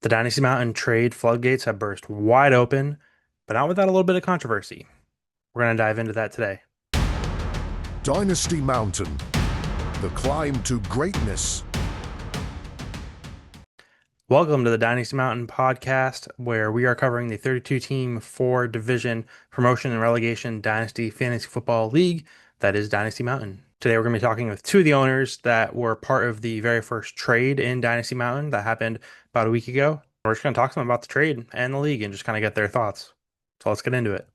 The Dynasty Mountain trade floodgates have burst wide open, but not without a little bit of controversy. We're going to dive into that today. Dynasty Mountain, the climb to greatness. Welcome to the Dynasty Mountain podcast, where we are covering the 32-team four division promotion and relegation Dynasty Fantasy Football League that is Dynasty Mountain. Today we're going to be talking with two of the owners that were part of the very first trade in Dynasty Mountain that happened about a week ago. We're just going to talk to them about the trade and the league and just kind of get their thoughts. So let's get into it.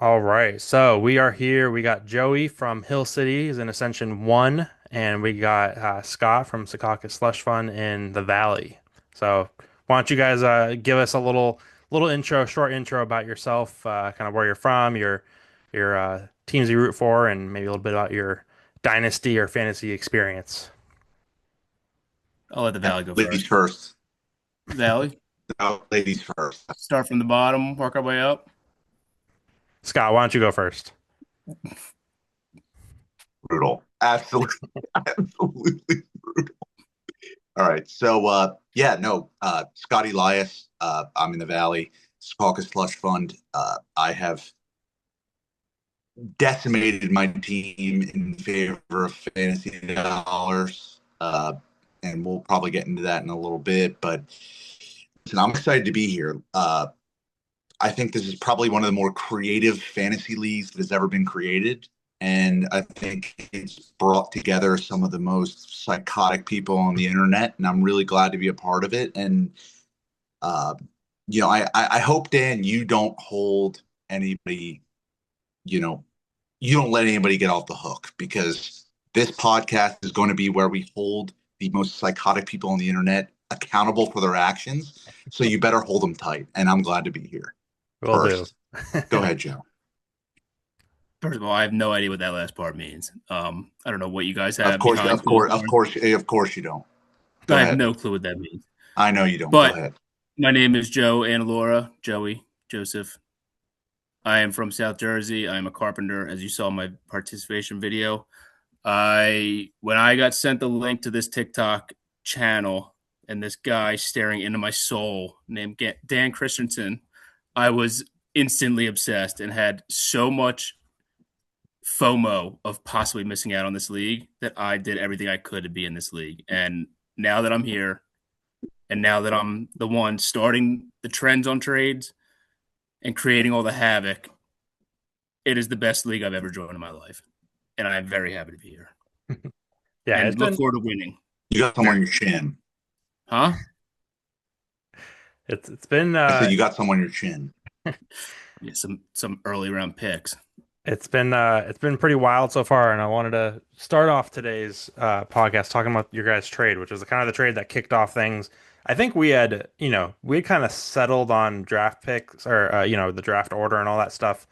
All right, so we are here. We got Joey from Hill City, is in Ascension 1, and we got Scott from Secaucus Slush Fund in the Valley. So why don't you guys give us a little intro, short intro about yourself, kind of where you're from, your teams you root for, and maybe a little bit about your dynasty or fantasy experience. I'll let the Valley go Ladies first. first. Valley, No, ladies first. start from the bottom, work our way up. Scott, why don't you go first? Brutal. Absolutely. Absolutely brutal. All right. So, Scott Elias. I'm in the Valley. Secaucus Slush Fund. I have decimated my team in favor of fantasy dollars. And we'll probably get into that in a little bit. But listen, I'm excited to be here. I think this is probably one of the more creative fantasy leagues that has ever been created. And I think it's brought together some of the most psychotic people on the internet. And I'm really glad to be a part of it. And, I hope, Dan, you don't hold anybody, you don't let anybody get off the hook, because this podcast is going to be where we hold the most psychotic people on the internet accountable for their actions. So you better hold them tight. And I'm glad to be here. Will do. Go ahead, Joe. First of all, I have no idea what that last part means. I don't know what you guys have. Of course you don't. Go I ahead. have no clue what that means. I know you don't. But Go ahead. my name is Joe Annalora, Joey, Joseph. I am from South Jersey. I'm a carpenter, as you saw in my participation video. When I got sent the link to this TikTok channel and this guy staring into my soul named Dan Christensen, I was instantly obsessed and had so much FOMO of possibly missing out on this league that I did everything I could to be in this league. And now that I'm here, and now that I'm the one starting the trends on trades and creating all the havoc, it is the best league I've ever joined in my life. And I'm very happy to be here. Yeah, and look forward to winning. You got some on your chin. Huh? it's been I said you got some on your chin. Yeah, some early round picks. It's been pretty wild so far, and I wanted to start off today's podcast talking about your guys' trade, which was kind of the trade that kicked off things. I think we had kind of settled on draft picks or the draft order and all that stuff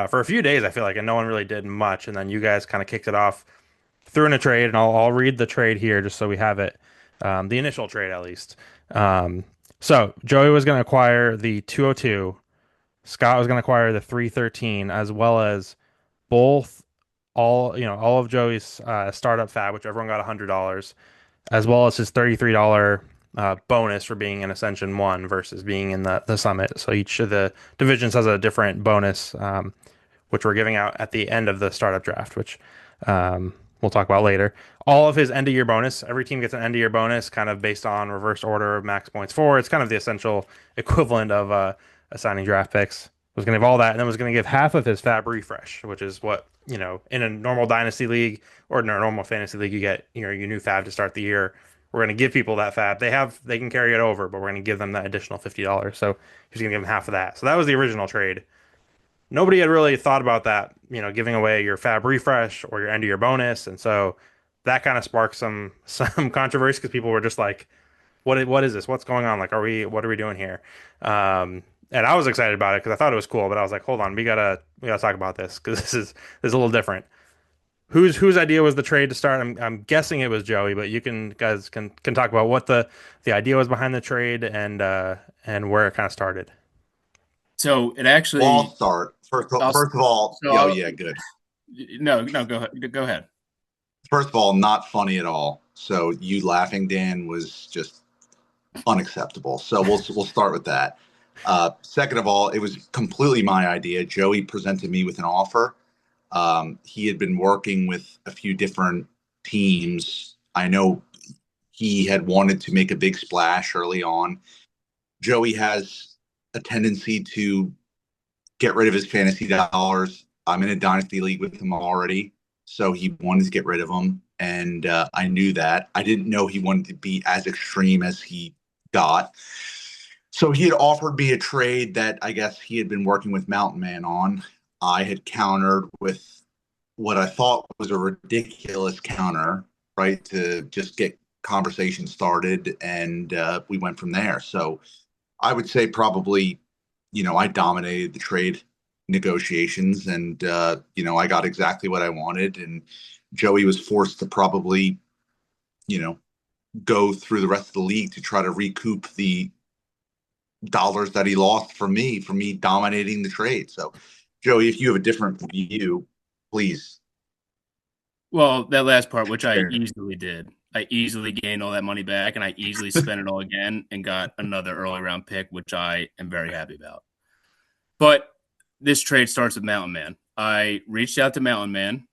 for a few days. I feel like, and no one really did much, and then you guys kind of kicked it off, threw in a trade, and I'll read the trade here just so we have it, the initial trade at least. So Joey was going to acquire the 202. Scott was going to acquire the 313, as well as all of Joey's startup fab, which everyone got $100, as well as his $33 bonus for being in Ascension 1 versus being in the Summit. So each of the divisions has a different bonus, which we're giving out at the end of the startup draft, which we'll talk about later. All of his end of year bonus, every team gets an end of year bonus kind of based on reverse order of max points for. It's kind of the essential equivalent of assigning draft picks. Was going to give all that, and then was going to give half of his fab refresh, which is what, in a normal dynasty league or in a normal fantasy league, you get your new fab to start the year. We're going to give people that fab. They can carry it over, but we're going to give them that additional $50. So he's going to give them half of that. So that was the original trade. Nobody had really thought about that, giving away your fab refresh or your end of year bonus, and so that kind of sparked some controversy because people were just like, what is this? What's going on? Like, what are we doing here? And I was excited about it because I thought it was cool, but I was like, hold on, we gotta talk about this because this is a little different. Whose idea was the trade to start? I'm guessing it was Joey, but you guys can talk about what the idea was behind the trade and where it kind of started. So it actually. Well, I'll start. First of all, good. No, go ahead. First of all, not funny at all. So you laughing, Dan, was just unacceptable. So we'll start with that. Second of all, it was completely my idea. Joey presented me with an offer. He had been working with a few different teams. I know he had wanted to make a big splash early on. Joey has a tendency to get rid of his fantasy dollars. I'm in a dynasty league with him already, so he wanted to get rid of them, and I knew that. I didn't know he wanted to be as extreme as he got. So he had offered me a trade that I guess he had been working with Mountain Man on. I had countered with what I thought was a ridiculous counter, right, to just get conversation started, and we went from there. So I would say probably, I dominated the trade negotiations, and I got exactly what I wanted, and Joey was forced to probably, go through the rest of the league to try to recoup the dollars that he lost for me dominating the trade. So, Joey, if you have a different view, please. Well, that last part, which I share. easily did. I easily gained all that money back, and I easily spent it all again and got another early round pick, which I am very happy about. But this trade starts with Mountain Man. I reached out to Mountain Man,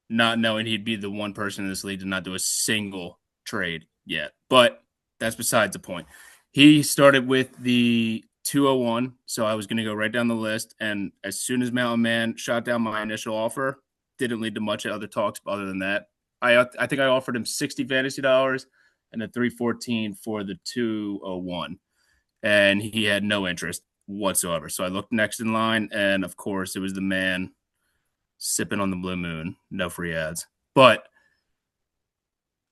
not knowing he'd be the one person in this league to not do a single trade yet. But that's besides the point. He started with the 201, so I was going to go right down the list. And as soon as Mountain Man shot down my initial offer, didn't lead to much other talks other than that. I think I offered him $60 fantasy dollars and then $314 for the 201, and he had no interest whatsoever. So I looked next in line, and of course it was the man sipping on the blue moon. No free ads, but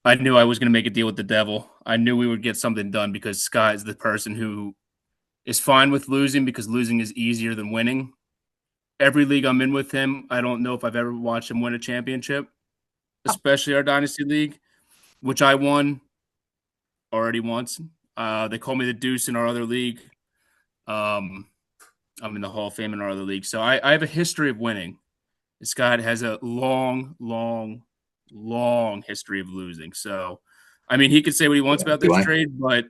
I knew I was going to make a deal with the devil. I knew we would get something done because Scott is the person who is fine with losing because losing is easier than winning. Every league I'm in with him, I don't know if I've ever watched him win a championship, especially our Dynasty League, which I won already once. They call me the Deuce in our other league. I'm in the Hall of Fame in our other league. So I have a history of winning. Scott has a long history of losing. So, I mean, he could say what he wants about this trade, but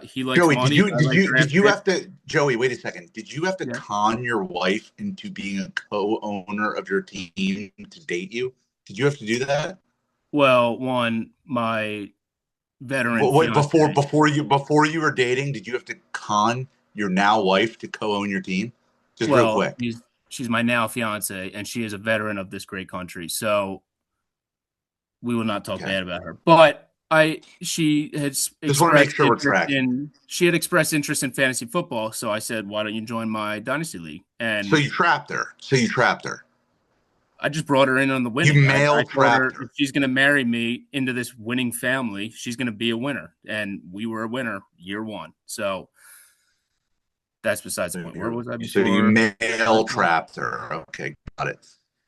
he likes Joey, money. did you have to, Joey, wait a second. Did you have to Yeah. con your wife into being a co-owner of your team to date you? Did you have to do that? Well, one, my veteran Wait, fiance. before you were dating, did you have to con your now wife to co-own your team? Just real Well, quick. she's my now fiance, and she is a veteran of this great country. So we will not talk Okay. bad about her. But she had Just want to make expressed sure we're interest tracking. she had expressed interest in fantasy football. So I said, why don't you join my Dynasty League? And So you trapped her. I just brought her in on the winning. You I male told her trapped her. if she's going to marry me into this winning family, she's going to be a winner. And we were a winner year one. So that's besides the point. Where was I before? So you male trapped her. Okay, got it.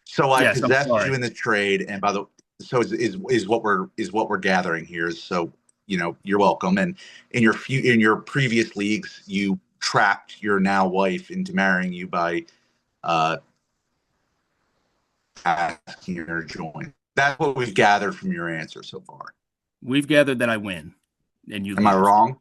So I Yes, possessed you in the trade, and by the so is what we're gathering here. So you're welcome. And in your previous leagues, you trapped your now wife into marrying you by asking her to join. That's what we've gathered from your answer so far. We've gathered that I win, and you. Am I wrong?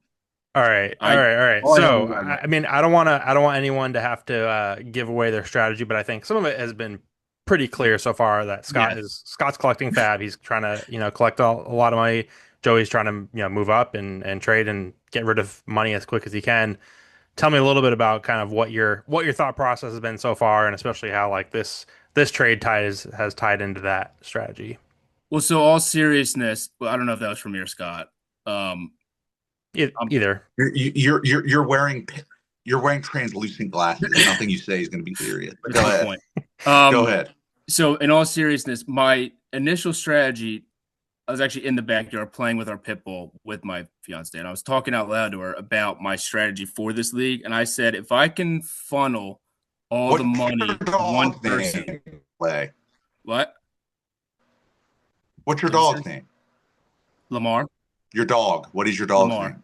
All right. So, I mean, I don't want anyone to have to give away their strategy, but I think some of it has been pretty clear so far that Scott's collecting fab. He's trying to, collect a lot of money. Joey's trying to, move up and trade and get rid of money as quick as he can. Tell me a little bit about kind of what your thought process has been so far, and especially how like this trade has tied into that strategy. Well, so all seriousness, I don't know if that was from your Scott. Either you're wearing translucent glasses. Nothing you say is going to be serious. But go ahead. Point. Go ahead. So, in all seriousness, my initial strategy, I was actually in the backyard playing with our pit bull with my fiance, and I was talking out loud to her about my strategy for this league. And I said, if I can funnel all the money to one person, play. What? What's your dog's name? Lamar. Your dog. What is your dog's name?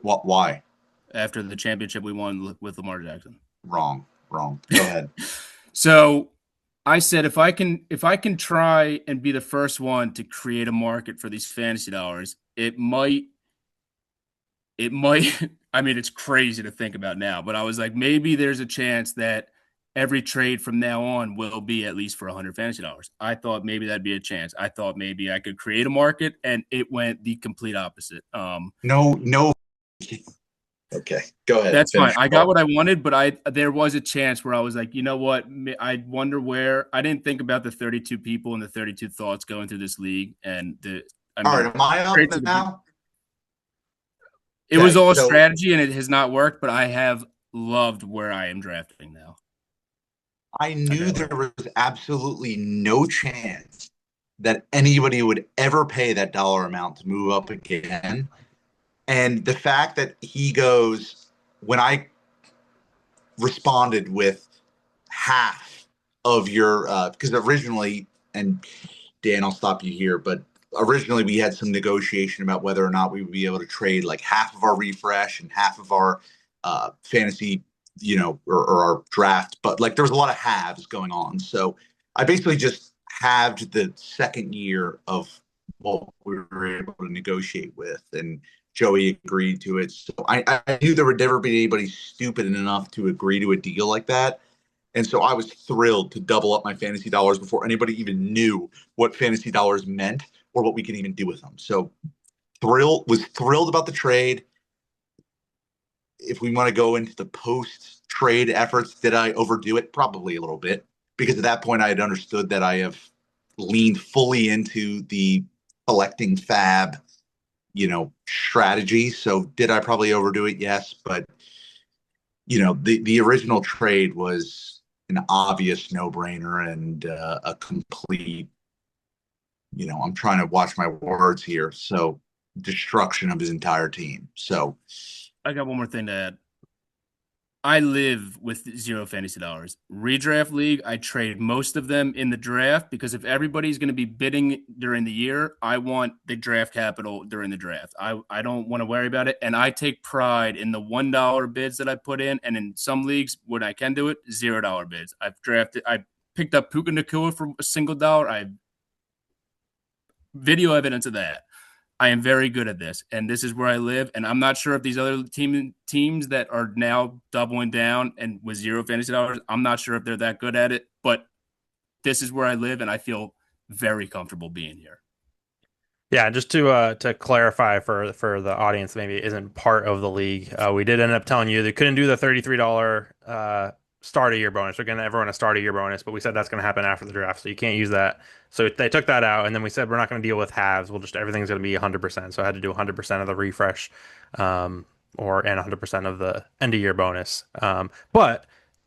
What? Why? After the championship we won with Lamar Jackson. Wrong. Go ahead. So I said if I can try and be the first one to create a market for these fantasy dollars, it might it might, I mean, it's crazy to think about now, but I was like, maybe there's a chance that every trade from now on will be at least for 100 fantasy dollars. I thought maybe that'd be a chance. I thought maybe I could create a market, and it went the complete opposite. No, no. Okay, go ahead. That's fine. Finish I your got thought. what I wanted, but there was a chance where I was like, you know what? I wonder where. I didn't think about the 32 people and the 32 thoughts going through this league, and I All mean, right, am I up trades now? it was Okay, all so strategy, and it has not worked. But I have loved where I am drafting now. I I knew got there was absolutely no chance that anybody would ever pay that dollar amount to move up again. And the fact that he goes, when I responded with half of your, because originally, and Dan, I'll stop you here, but originally we had some negotiation about whether or not we would be able to trade like half of our refresh and half of our fantasy, or our draft. But like there was a lot of halves going on. So I basically just halved the second year of what we were able to negotiate with. And Joey agreed to it. So I knew there would never be anybody stupid enough to agree to a deal like that. And so I was thrilled to double up my fantasy dollars before anybody even knew what fantasy dollars meant or what we could even do with them. So was thrilled about the trade. If we want to go into the post trade efforts, did I overdo it? Probably a little bit, because at that point I had understood that I have leaned fully into the collecting fab, strategy. So did I probably overdo it? Yes, but the original trade was an obvious no brainer and a complete. I'm trying to watch my words here. So destruction of his entire team. So I got one more thing to add. I live with zero fantasy dollars. Redraft league, I trade most of them in the draft because if everybody's going to be bidding during the year, I want the draft capital during the draft. I don't want to worry about it. And I take pride in the $1 bids that I put in. And in some leagues, when I can do it, $0 bids. I picked up Puka Nakua for a single dollar. I have video evidence of that. I am very good at this, and this is where I live. And I'm not sure if these other teams that are now doubling down and with zero fantasy dollars, I'm not sure if they're that good at it. But this is where I live, and I feel very comfortable being here. Yeah, just to clarify for the audience, maybe isn't part of the league. We did end up telling you they couldn't do the $33 start of year bonus. We're gonna everyone a start of year bonus, but we said that's gonna happen after the draft, so you can't use that. So they took that out, and then we said we're not gonna deal with halves. We'll just everything's gonna be 100%. So I had to do 100% of the refresh, and 100% of the end of year bonus. But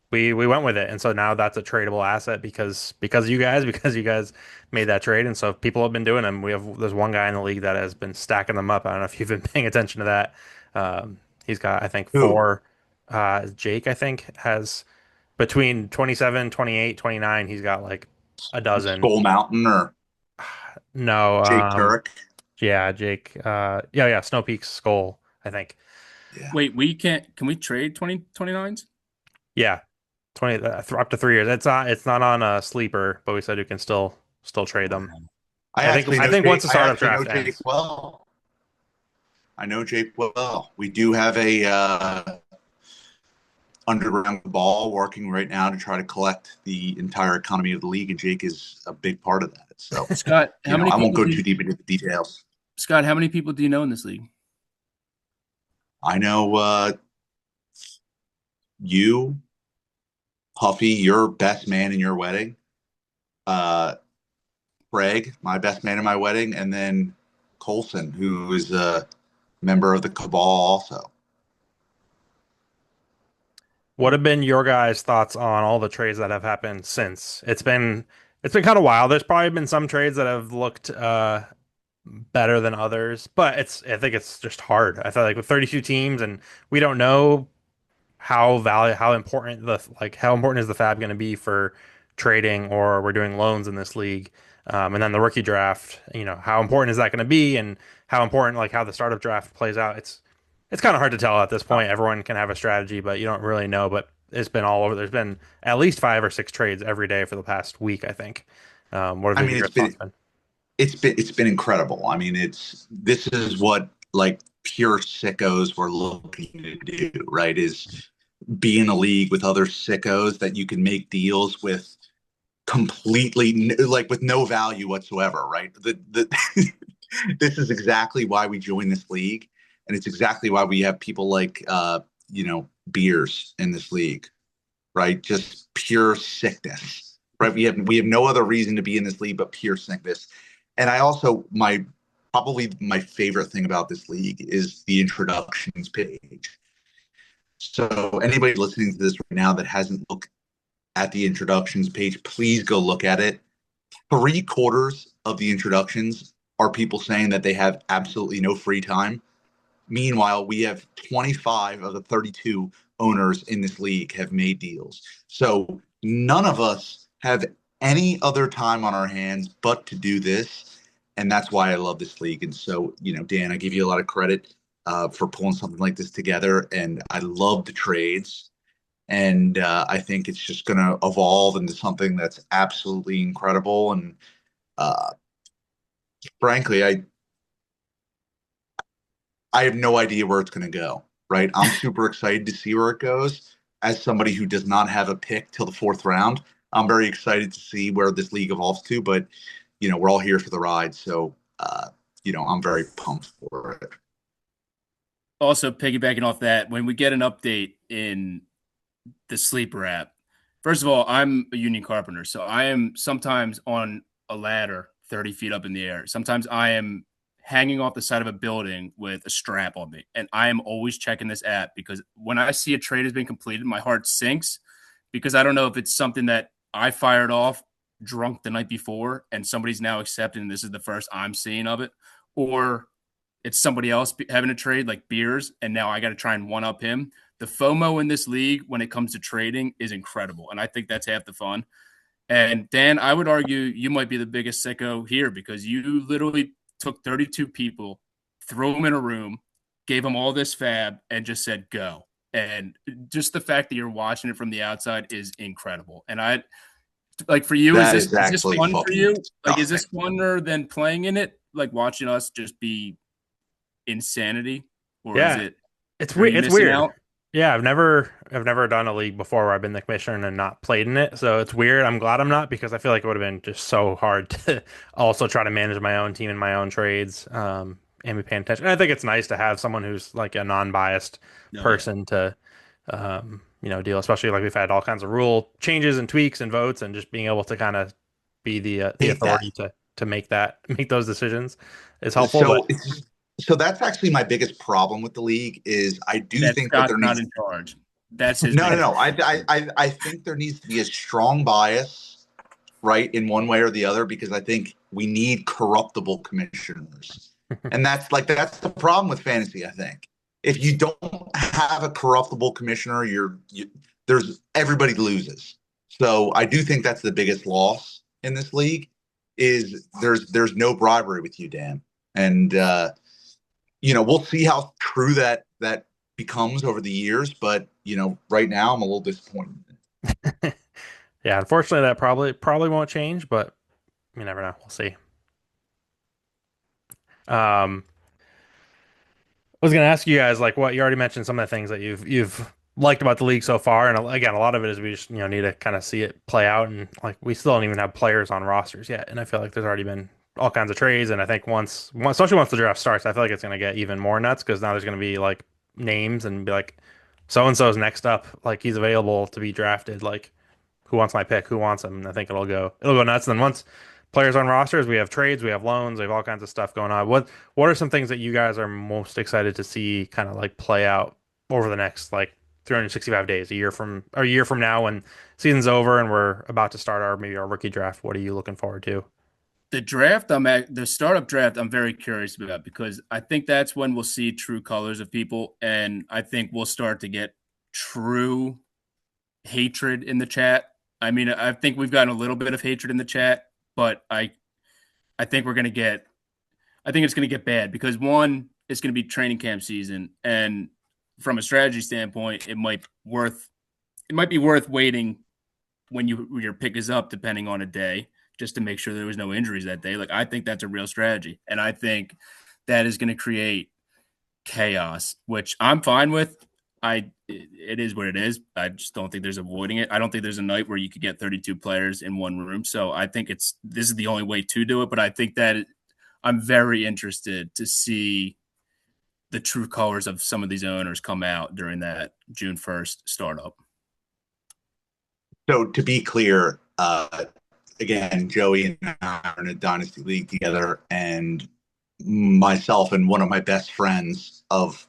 we went with it, and so now that's a tradable asset because you guys because you guys made that trade, and so people have been doing them. There's one guy in the league that has been stacking them up. I don't know if you've been paying attention to that. He's got I think who? four. Jake I think has between 27, 28, 29. He's got like a dozen. Skull Mountain or No, Jake Turek? yeah, Jake. Yeah, Snow Peak's Skull, I think. Yeah. Wait, can we trade 2029s? Yeah, 20 up to 3 years. It's not on a sleeper, but we said you can still trade them. I think once the I startup actually know draft Jake ends. well. I know Jake well. We do have a underground ball working right now to try to collect the entire economy of the league, and Jake is a big part of that. So, Scott, I won't go too deep into the details. Scott, how many people do you know in this league? I know you, Puffy, your best man in your wedding, Craig, my best man in my wedding, and then Colson, who is a member of the Cabal also. What have been your guys' thoughts on all the trades that have happened since? It's been kind of wild. There's probably been some trades that have looked better than others, but I think it's just hard. I feel like with 32 teams and we don't know how important how important is the fab going to be for trading or we're doing loans in this league. And then the rookie draft, how important is that going to be and how important how the startup draft plays out. It's kind of hard to tell at this point. Everyone can have a strategy, but you don't really know. But it's been all over. There's been at least 5 or 6 trades every day for the past week, I think. What I have mean, your thoughts been? it's been incredible. I mean, this is what like pure sickos we're looking to do, right? Is be in a league with other sickos that you can make deals with completely like with no value whatsoever, right? This is exactly why we joined this league, and it's exactly why we have people like beers in this league, right? Just pure sickness, right? We have no other reason to be in this league but pure sickness. And I also my probably my favorite thing about this league is the introductions page. So anybody listening to this right now that hasn't looked at the introductions page, please go look at it. Three-quarters of the introductions are people saying that they have absolutely no free time. Meanwhile, we have 25 of the 32 owners in this league have made deals. So none of us have any other time on our hands but to do this. And that's why I love this league. And so, Dan, I give you a lot of credit for pulling something like this together. And I love the trades. And I think it's just going to evolve into something that's absolutely incredible. And uh, frankly, I have no idea where it's going to go, right? I'm super excited to see where it goes. As somebody who does not have a pick till the fourth round, I'm very excited to see where this league evolves to. But, we're all here for the ride. So, I'm very pumped for it. Also, piggybacking off that, when we get an update in the sleeper app, first of all, I'm a union carpenter, so I am sometimes on a ladder 30 feet up in the air. Sometimes I am hanging off the side of a building with a strap on me, and I am always checking this app because when I see a trade has been completed, my heart sinks because I don't know if it's something that I fired off drunk the night before and somebody's now accepting this is the first I'm seeing of it, or it's somebody else having a trade like Beers, and now I got to try and one up him. The FOMO in this league when it comes to trading is incredible, and I think that's half the fun. And Dan, I would argue you might be the biggest sicko here because you literally took 32 people, threw them in a room, gave them all this fab, and just said go. And just the fact that you're watching it from the outside is incredible. And I like for you, That is is this actually fun for fucking you? Like, is disgusting. this funner than playing in it? Like watching us just be insanity, or is Yeah, it? it's Are weird. you It's missing weird. out? Yeah, I've never done a league before where I've been the commissioner and not played in it. So it's weird. I'm glad I'm not because I feel like it would have been just so hard to also try to manage my own team and my own trades, and be paying attention. And I think it's nice to have someone who's like a non-biased No, yeah. person to, deal. Especially like we've had all kinds of rule changes and tweaks and votes, and just being able to kind of be the Hate that. authority to make those decisions is helpful. But So so that's actually my biggest problem with the league is I do That think that Scott's there not needs in charge. That's his no no biggest no issue. I think there needs to be a strong bias, right, in one way or the other, because I think we need corruptible commissioners. And that's the problem with fantasy, I think. If you don't have a corruptible commissioner, there's everybody loses. So I do think that's the biggest loss in this league is there's no bribery with you, Dan. And we'll see how true that becomes over the years, but right now I'm a little disappointed. yeah, unfortunately, that probably won't change. But you never know. We'll see. Um, I was gonna ask you guys like what you already mentioned some of the things that you've liked about the league so far, and again, a lot of it is we just need to kind of see it play out, and like we still don't even have players on rosters yet, and I feel like there's already been all kinds of trades, and I think especially once the draft starts, I feel like it's gonna get even more nuts because now there's gonna be like names and be like so and so's next up, like he's available to be drafted, like who wants my pick, who wants him, and I think it'll go nuts, and then once players on rosters. We have trades, we have loans, we have all kinds of stuff going on. What are some things that you guys are most excited to see kind of like play out over the next like 365 days, a year from now when season's over and we're about to start maybe our rookie draft? What are you looking forward to? The startup draft, I'm very curious about because I think that's when we'll see true colors of people, and I think we'll start to get true hatred in the chat. I mean, I think we've gotten a little bit of hatred in the chat, but I think we're gonna get I think it's gonna get bad because one, it's gonna be training camp season, and from a strategy standpoint, it might be worth waiting when your pick is up, depending on a day, just to make sure there was no injuries that day. Like I think that's a real strategy, and I think that is going to create chaos, which I'm fine with. It is what it is. I just don't think there's avoiding it. I don't think there's a night where you could get 32 players in one room. So I think this is the only way to do it. But I think that I'm very interested to see the true colors of some of these owners come out during that June 1st startup. So to be clear, again, Joey and I are in a dynasty league together, and myself and one of my best friends of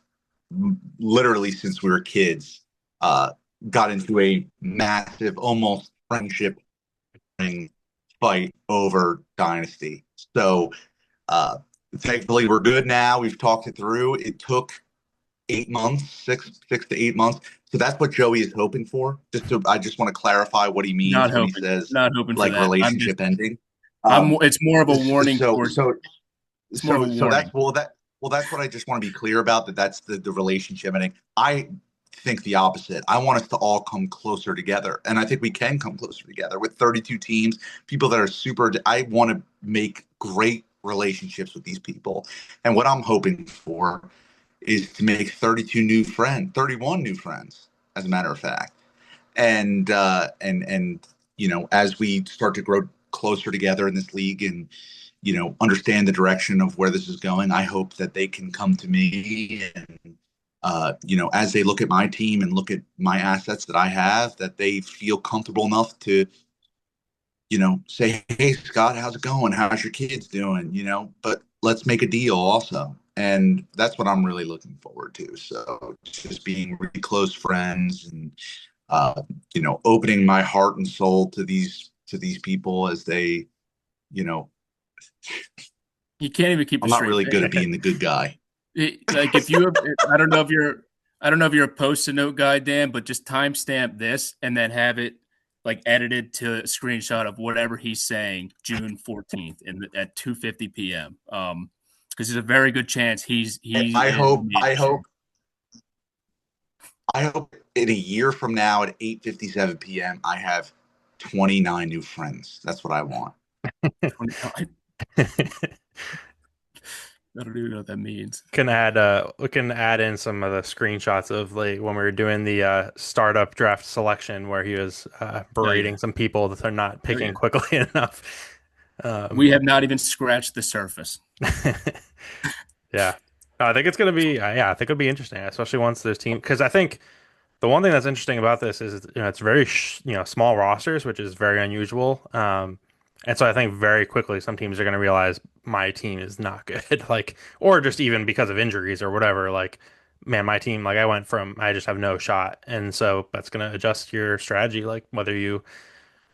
literally since we were kids got into a massive, almost friendship fight over dynasty. So thankfully, we're good now. We've talked it through. It took 8 months, six to 8 months. So that's what Joey is hoping for. I just want to clarify what he means when he says not hoping for like that. relationship ending. It's more of a warning. It's more of a warning. That's what I just want to be clear about. That's the relationship ending. I think the opposite. I want us to all come closer together, and I think we can come closer together with 32 teams, people that are super. I want to make great relationships with these people, and what I'm hoping for is to make 31 new friends, as a matter of fact. And as we start to grow closer together in this league and, understand the direction of where this is going, I hope that they can come to me and, as they look at my team and look at my assets that I have, that they feel comfortable enough to, say, hey, Scott, how's it going? How's your kids doing? But let's make a deal also. And that's what I'm really looking forward to. So just being really close friends and, opening my heart and soul to these people as they, you can't even keep. I'm not really good at being the good guy. Like if you, I don't know if you're a Post-it note guy, Dan, but just timestamp this and then have it like edited to a screenshot of whatever he's saying June 14th at 2:50 p.m. Because there's a very good chance I hope in a year from now at 8:57 p.m. I have 29 new friends. That's what I want. 29. I don't even know what that means. We can add in some of the screenshots of like when we were doing the startup draft selection where he was berating some people that they're not picking quickly enough. We have not even scratched the surface. Yeah. I think it's going to be I think it'll be interesting, especially once there's team because I think the one thing that's interesting about this is it's very small rosters, which is very unusual. And so I think very quickly some teams are going to realize my team is not good, like, or just even because of injuries or whatever. Like, man, my team, like, I just have no shot, and so that's going to adjust your strategy, like whether you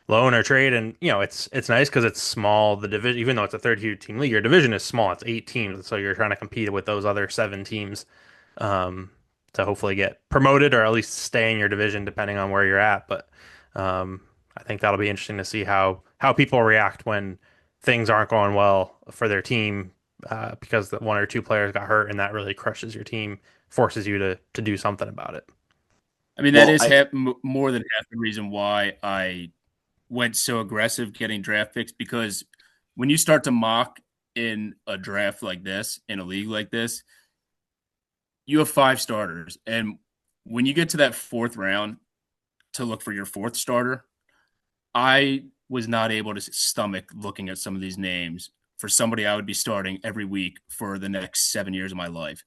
loan or trade. And it's nice because it's small. The division, even though it's a 32 team league, your division is small. It's 8 teams, so you're trying to compete with those other 7 teams. To hopefully get promoted or at least stay in your division, depending on where you're at. But I think that'll be interesting to see how people react when things aren't going well for their team because one or two players got hurt, and that really crushes your team, forces you to do something about it. I mean, that is more than half the reason why I went so aggressive getting draft picks, because when you start to mock in a draft like this, in a league like this, you have 5 starters. And when you get to that 4th round to look for your 4th starter, I was not able to stomach looking at some of these names for somebody I would be starting every week for the next 7 years of my life.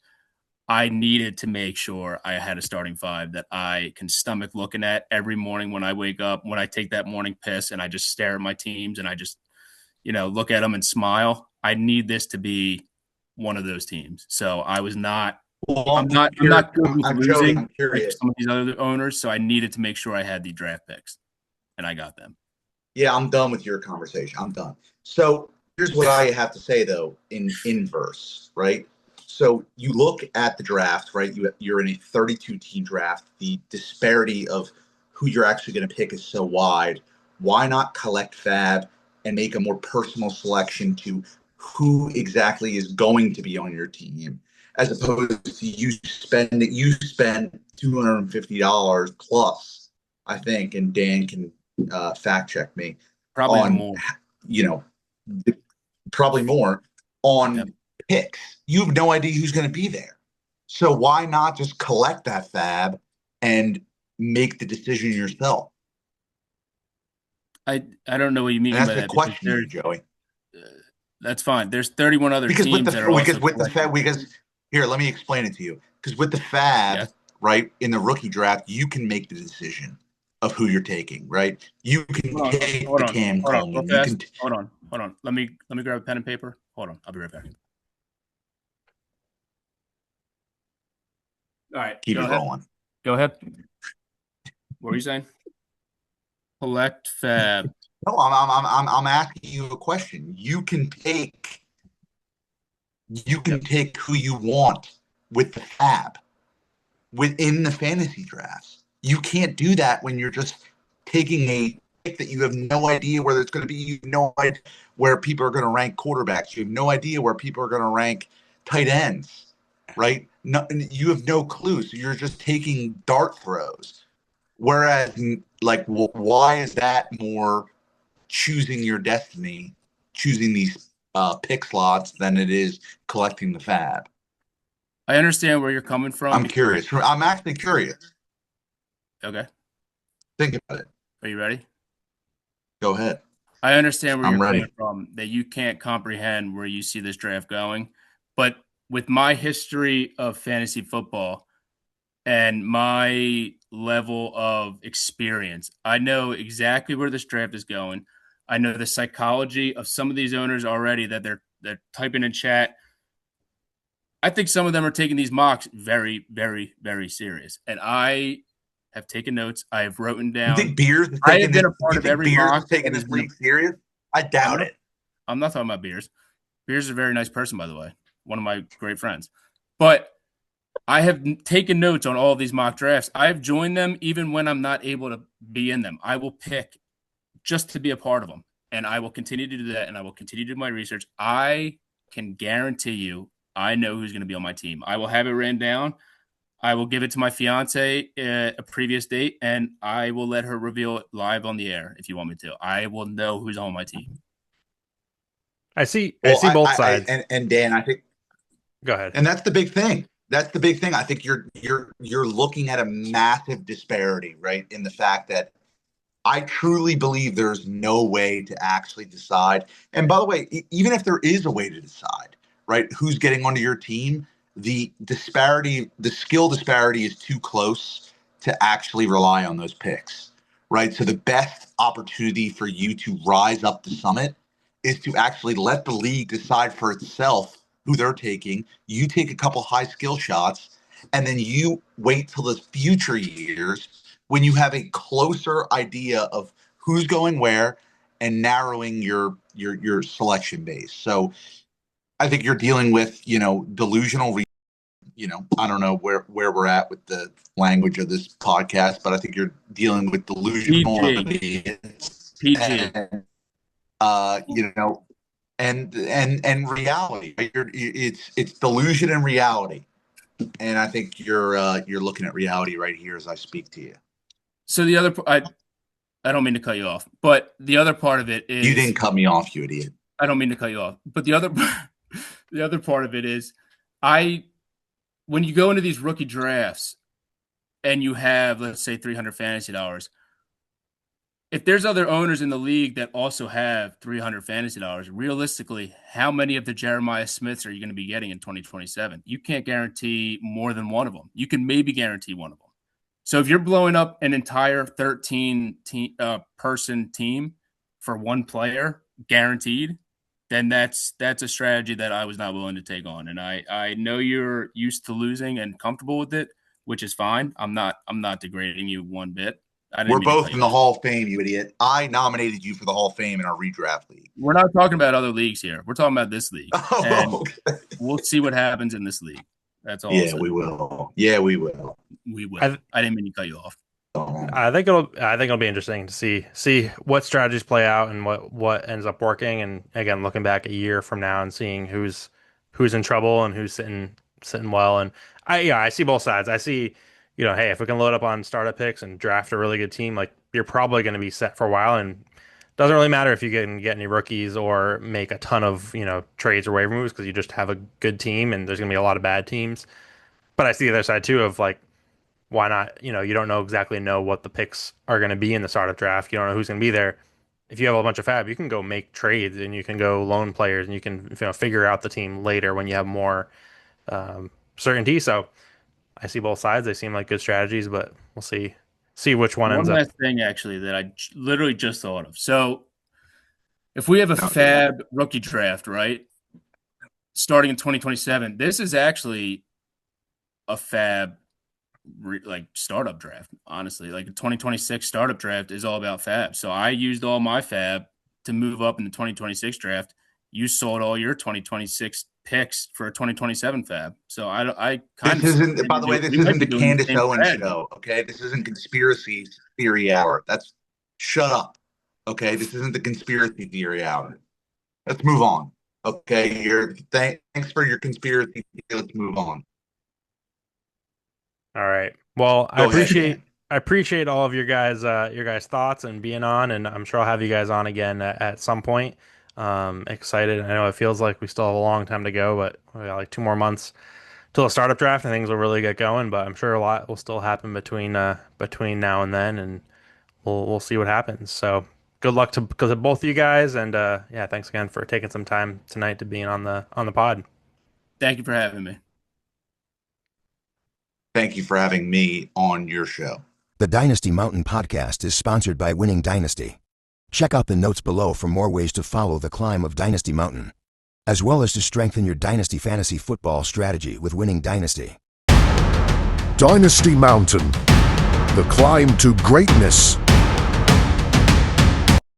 I needed to make sure I had a starting 5 that I can stomach looking at every morning when I wake up, when I take that morning piss and I just stare at my teams and I just, look at them and smile. I need this to be one of those teams. So I was not I'm not good with losing like some of these other owners, so I needed to make sure I had the draft picks, and I got them. Yeah, I'm done with your conversation. I'm done. So here's what I have to say, though, in inverse, right? So you look at the draft, right? You're in a 32-team draft. The disparity of who you're actually going to pick is so wide. Why not collect fab and make a more personal selection to who exactly is going to be on your team? As opposed to you spend $250 plus, I think, and Dan can fact check me. Probably more. Probably more on picks. You have no idea who's going to be there. So why not just collect that fab and make the decision yourself? I don't know what you And mean that's by the that because question to you, Joey. uh, that's fine. There's 31 other Because teams that are also with the collecting. fab because here, let me explain it to you. Because with the fab, Yes. right, in the rookie draft, you can make the decision of who you're taking, right? You can take Hold the on, Cam real Coleman. You fast. can Hold on. Let me grab a pen and paper. Hold on, I'll be right back. All right, keep go it ahead. rolling. Go ahead. What were you saying? Collect fab. No, I'm asking you a question. You can Yep. take who you want with the fab within the fantasy drafts. You can't do that when you're just taking a pick that you have no idea whether it's going to be. You have no idea where people are going to rank quarterbacks. You have no idea where people are going to rank tight ends, right? No, you have no clue. So you're just taking dart throws. Whereas, like, why is that more choosing your destiny, choosing these pick slots than it is collecting the fab? I understand where you're coming from I'm because curious. I'm actually curious. okay. Think about it. Are you ready? Go ahead. I understand where you're I'm coming ready. from, that you can't comprehend where you see this draft going. But with my history of fantasy football and my level of experience, I know exactly where this draft is going. I know the psychology of some of these owners already that they're typing in chat. I think some of them are taking these mocks very, very, very serious. And I have taken notes. I have written You down. think Beers is I have taking been this? a part You of think every Beers mock is taking that this has been. league serious? I I'm doubt not. it. I'm not talking about Beers. Beers is a very nice person, by the way. One of my great friends. But I have taken notes on all of these mock drafts. I have joined them even when I'm not able to be in them. I will pick just to be a part of them. And I will continue to do that. And I will continue to do my research. I can guarantee you, I know who's going to be on my team. I will have it written down. I will give it to my fiance at a previous date, and I will let her reveal it live on the air if you want me to. I will know who's on my team. I Well, see both sides. and Dan, I think, Go ahead. and that's the big thing. That's the big thing. I think you're looking at a massive disparity, right? In the fact that I truly believe there's no way to actually decide. And by the way, even if there is a way to decide, right, who's getting onto your team, the skill disparity is too close to actually rely on those picks, right? So the best opportunity for you to rise up the summit is to actually let the league decide for itself who they're taking. You take a couple high skill shots, and then you wait till the future years when you have a closer idea of who's going where and narrowing your selection base. So I think you're dealing with, delusional. I don't know where we're at with the language of this podcast, but I think you're dealing with delusional PG. idiots PG. and and reality. Right? It's delusion and reality, and I think you're looking at reality right here as I speak to you. So I don't mean to cut you off, but the other part of it You is didn't cut me off, you idiot. I don't mean to cut you off, but the other part of it is I when you go into these rookie drafts and you have, let's say, $300 fantasy dollars, if there's other owners in the league that also have $300 fantasy dollars, realistically, how many of the Jeremiah Smiths are you going to be getting in 2027? You can't guarantee more than one of them. You can maybe guarantee one of them. So if you're blowing up an entire 13 person team for one player guaranteed, then that's a strategy that I was not willing to take on. And I know you're used to losing and comfortable with it, which is fine. I'm not degrading you one bit. I didn't We're mean to both cut in you the off. Hall of Fame, you idiot. I nominated you for the Hall of Fame in our redraft league. We're not talking about other leagues here. We're talking about this league, and Oh, okay. we'll see what happens in this league. That's all I'll Yeah, say. we will. Yeah, we will. We will. I I didn't mean to cut you off. I think it'll be interesting to see what strategies play out and what ends up working. And again, looking back a year from now and seeing who's in trouble and who's sitting well. And I see both sides. I see, hey, if we can load up on startup picks and draft a really good team, like you're probably going to be set for a while. And doesn't really matter if you can get any rookies or make a ton of trades or waiver moves because you just have a good team and there's going to be a lot of bad teams. but I see the other side too of like, why not? You don't exactly know what the picks are going to be in the startup draft. You don't know who's going to be there. If you have a bunch of fab, you can go make trades and you can go loan players and you can figure out the team later when you have more certainty. So I see both sides. They seem like good strategies, but we'll see which one ends One up. last thing, actually, that I literally just thought of. So, if we have a Okay. fab rookie draft, right, starting in 2027, this is actually a fab like startup draft. Honestly, like the 2026 startup draft is all about fab. So I used all my fab to move up in the 2026 draft. You sold all your 2026 picks for a 2027 fab. So I kind This of isn't, by the way, this we might isn't be the doing the Candace same Owens strategy. show. Okay. This isn't conspiracy theory hour. Shut up. Okay. This isn't the conspiracy theory hour. Let's move on. Okay. Thanks for your conspiracy theory. Let's move on. All right. Well, I Go ahead, appreciate Dan. I appreciate all of your guys' thoughts and being on, and I'm sure I'll have you guys on again at some point. Excited. I know it feels like we still have a long time to go, but we got like 2 more months till the startup draft and things will really get going. But I'm sure a lot will still happen between now and then, and we'll see what happens. So good luck to both of you guys, and yeah, thanks again for taking some time tonight to being on the pod. Thank you for having me. Thank you for having me on your show. The Dynasty Mountain podcast is sponsored by Winning Dynasty. Check out the notes below for more ways to follow the climb of Dynasty Mountain, as well as to strengthen your Dynasty fantasy football strategy with Winning Dynasty. Dynasty Mountain, the climb to greatness.